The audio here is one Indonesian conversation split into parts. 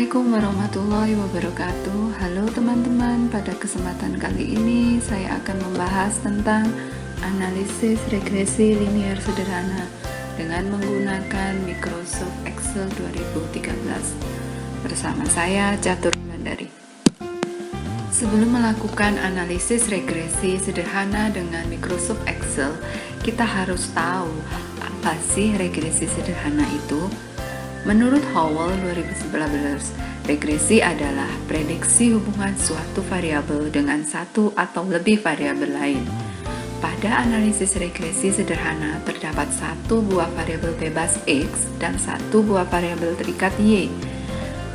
Assalamualaikum warahmatullahi wabarakatuh. Halo teman-teman, pada kesempatan kali ini saya akan membahas tentang analisis regresi linear sederhana dengan menggunakan Microsoft Excel 2013 bersama saya Catur Wulandari. Sebelum melakukan analisis regresi sederhana dengan Microsoft Excel, kita harus tahu apa sih regresi sederhana itu. Menurut Howell 2019, regresi adalah prediksi hubungan suatu variabel dengan satu atau lebih variabel lain. Pada analisis regresi sederhana, terdapat satu buah variabel bebas X dan satu buah variabel terikat Y.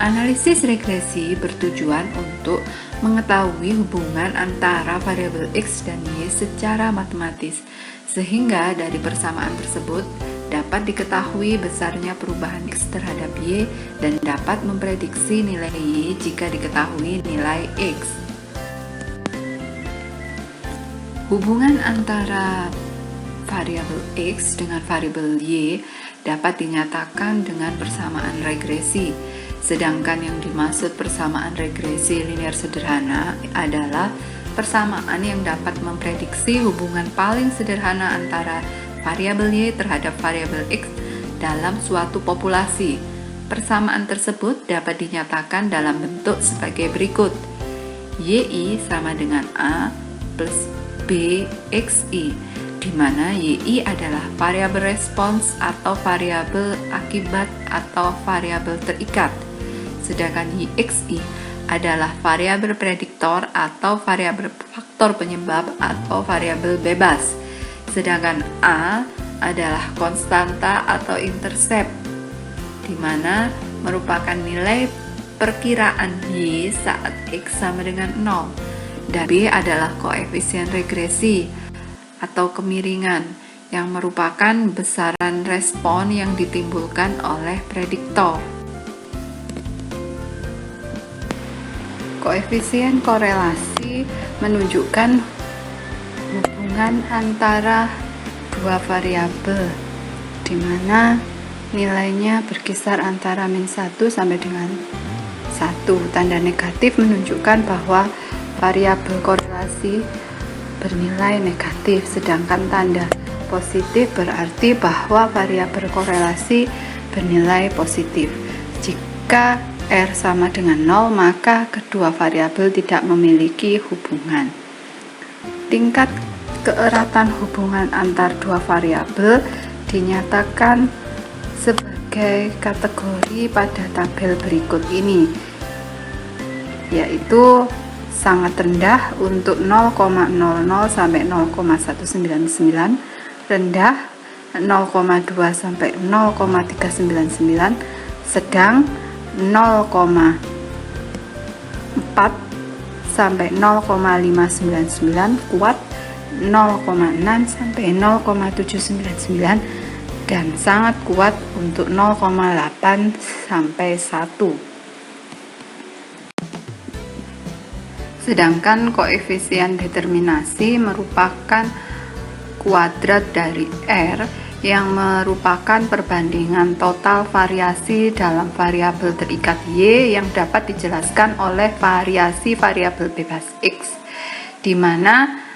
Analisis regresi bertujuan untuk mengetahui hubungan antara variabel X dan Y secara matematis, sehingga dari persamaan tersebut dapat diketahui besarnya perubahan X terhadap Y dan dapat memprediksi nilai Y jika diketahui nilai X. Hubungan antara variabel X dengan variabel Y dapat dinyatakan dengan persamaan regresi, sedangkan yang dimaksud persamaan regresi linear sederhana adalah persamaan yang dapat memprediksi hubungan paling sederhana antara variabel Y terhadap variabel X dalam suatu populasi. Persamaan tersebut dapat dinyatakan dalam bentuk sebagai berikut. YI sama dengan A plus B XI, di mana YI adalah variabel respons atau variabel akibat atau variabel terikat, sedangkan YXI adalah variabel prediktor atau variabel faktor penyebab atau variabel bebas. Sedangkan A adalah konstanta atau intercept, di mana merupakan nilai perkiraan Y saat X sama dengan 0. Dan B adalah koefisien regresi atau kemiringan yang merupakan besaran respon yang ditimbulkan oleh prediktor. Koefisien korelasi menunjukkan hubungan antara dua variabel di mana nilainya berkisar antara -1 sampai dengan 1. Tanda negatif menunjukkan bahwa variabel korelasi bernilai negatif, sedangkan tanda positif berarti bahwa variabel korelasi bernilai positif. Jika R sama dengan 0, maka kedua variabel tidak memiliki hubungan. Tingkat keeratan hubungan antar dua variabel dinyatakan sebagai kategori pada tabel berikut ini, yaitu sangat rendah untuk 0,00 sampai 0,199, rendah 0,2 sampai 0,399, sedang 0,4 sampai 0,599, kuat 0,6 sampai 0,799, dan sangat kuat untuk 0,8 sampai 1. Sedangkan koefisien determinasi merupakan kuadrat dari R yang merupakan perbandingan total variasi dalam variabel terikat Y yang dapat dijelaskan oleh variasi variabel bebas X, di mana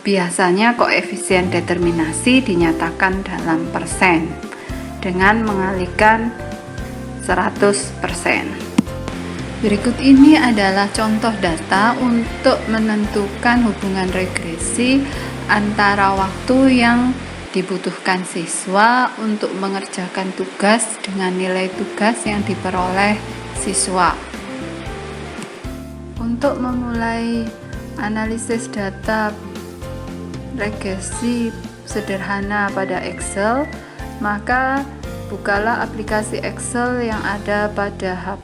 biasanya koefisien determinasi dinyatakan dalam persen dengan mengalihkan 100%. Berikut ini adalah contoh data untuk menentukan hubungan regresi antara waktu yang dibutuhkan siswa untuk mengerjakan tugas dengan nilai tugas yang diperoleh siswa. Untuk memulai analisis data regresi sederhana pada Excel, maka bukalah aplikasi Excel yang ada pada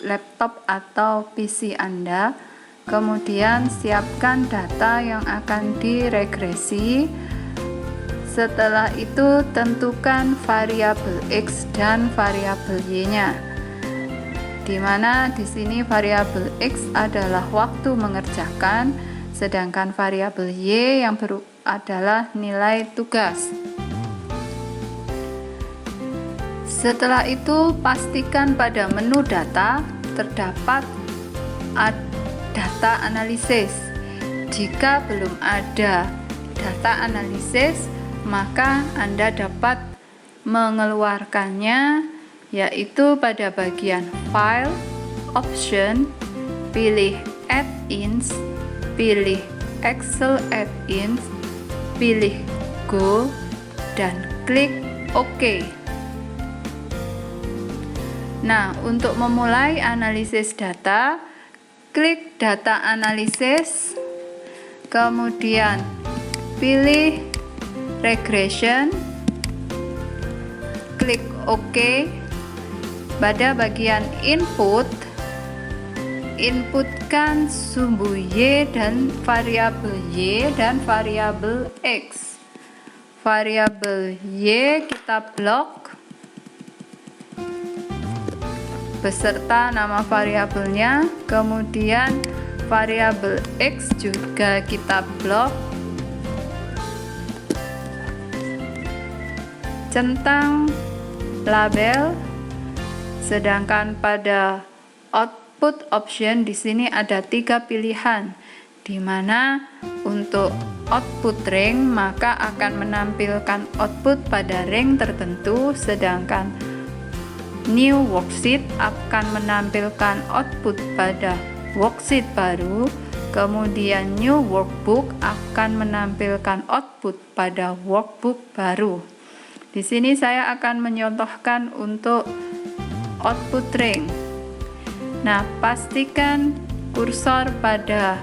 laptop atau PC Anda. Kemudian siapkan data yang akan diregresi. Setelah itu tentukan variabel X dan variabel Y-nya, di mana di sini variabel X adalah waktu mengerjakan, sedangkan variabel Y yang adalah nilai tugas. Setelah itu, pastikan pada menu data terdapat data analisis. Jika belum ada data analisis, maka Anda dapat mengeluarkannya, yaitu pada bagian File, Option, pilih Add-ins, pilih Excel Add-ins, pilih Go, dan klik OK. Nah, untuk memulai analisis data, klik Data Analysis, kemudian pilih Regression, klik OK. Pada bagian Input, inputkan sumbu Y dan variabel Y dan variabel X. Variabel Y kita blok beserta nama variabelnya, kemudian variabel X juga kita blok, centang label. Sedangkan pada output option di sini ada 3 pilihan, di mana untuk output ring maka akan menampilkan output pada ring tertentu, sedangkan new worksheet akan menampilkan output pada worksheet baru, kemudian new workbook akan menampilkan output pada workbook baru. Di sini saya akan menyontohkan untuk output ring. Nah, pastikan kursor pada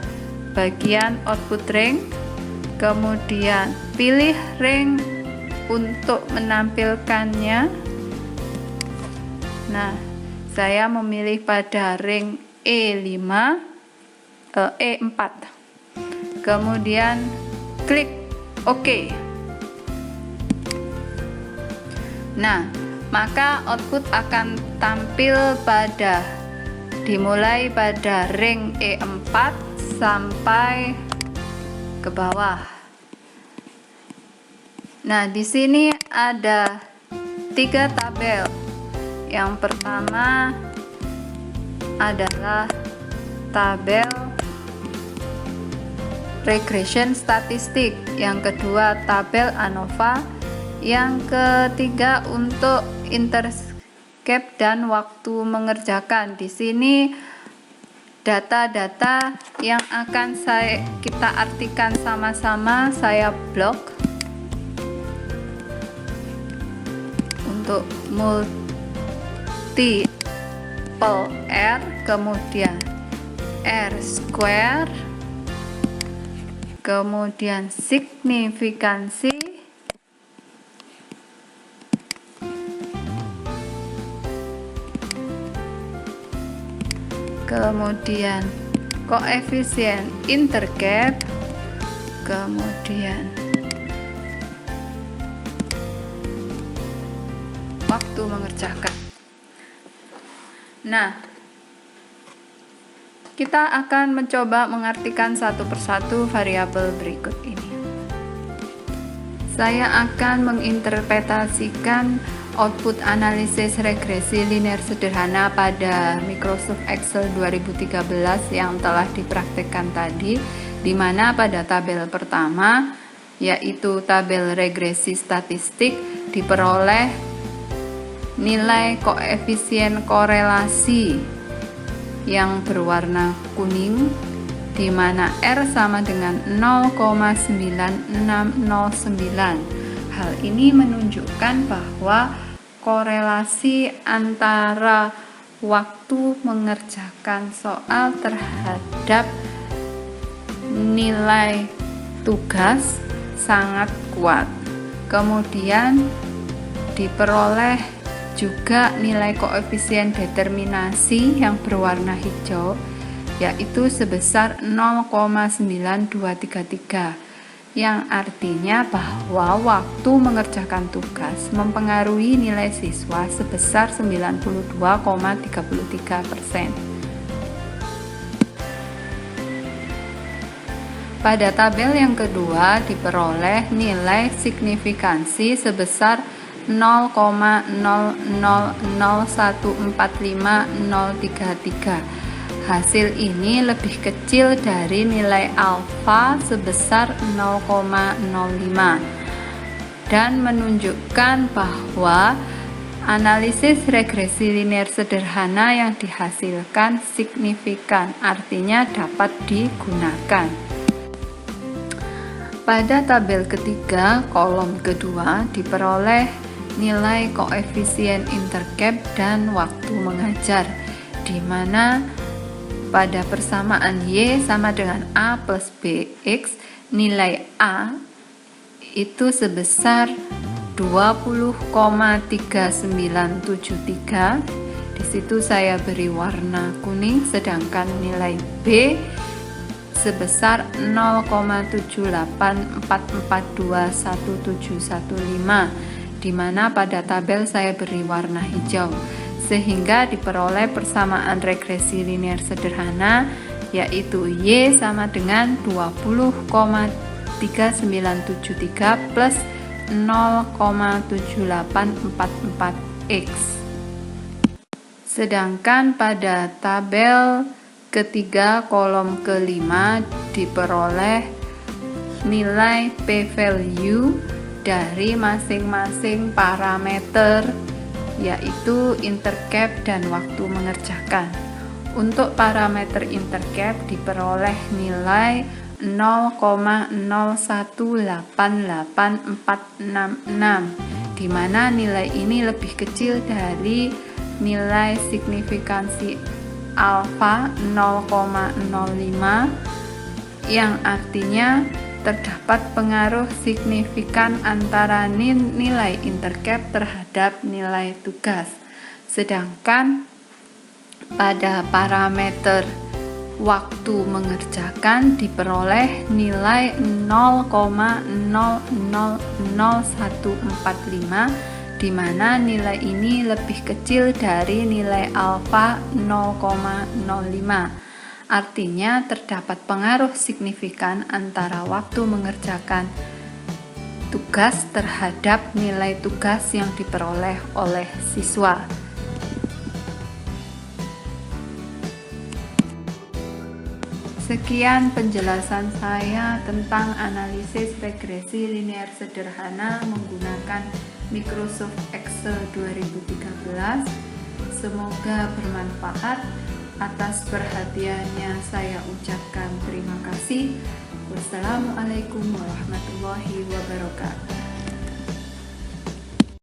bagian output ring, kemudian pilih ring untuk menampilkannya. Nah, saya memilih pada ring E4. Kemudian klik OK. Nah, maka output akan tampil dimulai pada ring E4 sampai ke bawah. Nah, di sini ada 3 tabel. Yang pertama adalah tabel regression statistik, yang kedua tabel ANOVA, yang ketiga untuk Interscape dan waktu mengerjakan. Di sini data-data yang akan kita artikan sama-sama saya blok. Untuk multiple R, kemudian R square, kemudian signifikansi, kemudian koefisien intercap, kemudian waktu mengerjakan. Nah, kita akan mencoba mengartikan satu persatu variabel berikut ini. Saya akan menginterpretasikan output analisis regresi linear sederhana pada Microsoft Excel 2013 yang telah dipraktikkan tadi, di mana pada tabel pertama, yaitu tabel regresi statistik, diperoleh nilai koefisien korelasi yang berwarna kuning, di mana R sama dengan 0,9609. Hal ini menunjukkan bahwa korelasi antara waktu mengerjakan soal terhadap nilai tugas sangat kuat. Kemudian diperoleh juga nilai koefisien determinasi yang berwarna hijau, yaitu sebesar 0,9233, yang artinya bahwa waktu mengerjakan tugas mempengaruhi nilai siswa sebesar 92,33%. Pada tabel yang kedua diperoleh nilai signifikansi sebesar 0,000145033. Hasil ini lebih kecil dari nilai alfa sebesar 0,05 dan menunjukkan bahwa analisis regresi linear sederhana yang dihasilkan signifikan, artinya dapat digunakan. Pada tabel ketiga, kolom kedua diperoleh nilai koefisien intercap dan waktu mengajar, di mana pada persamaan Y sama dengan A plus BX, nilai A itu sebesar 20,3973. Di situ saya beri warna kuning, sedangkan nilai B sebesar 0,7844211715, di mana pada tabel saya beri warna hijau, sehingga diperoleh persamaan regresi linear sederhana, yaitu Y sama dengan 20,3973 plus 0,7844X. Sedangkan pada tabel ketiga kolom kelima diperoleh nilai p-value dari masing-masing parameter, yaitu intercap dan waktu mengerjakan. Untuk parameter intercap diperoleh nilai 0,0188466, di mana nilai ini lebih kecil dari nilai signifikansi alfa 0,05, yang artinya terdapat pengaruh signifikan antara nilai intercap terhadap nilai tugas. Sedangkan pada parameter waktu mengerjakan diperoleh nilai 0,000145, di mana nilai ini lebih kecil dari nilai alfa 0,05. Artinya terdapat pengaruh signifikan antara waktu mengerjakan tugas terhadap nilai tugas yang diperoleh oleh siswa. Sekian penjelasan saya tentang analisis regresi linear sederhana menggunakan Microsoft Excel 2013. Semoga bermanfaat. Atas perhatiannya saya ucapkan terima kasih. Wassalamualaikum warahmatullahi wabarakatuh.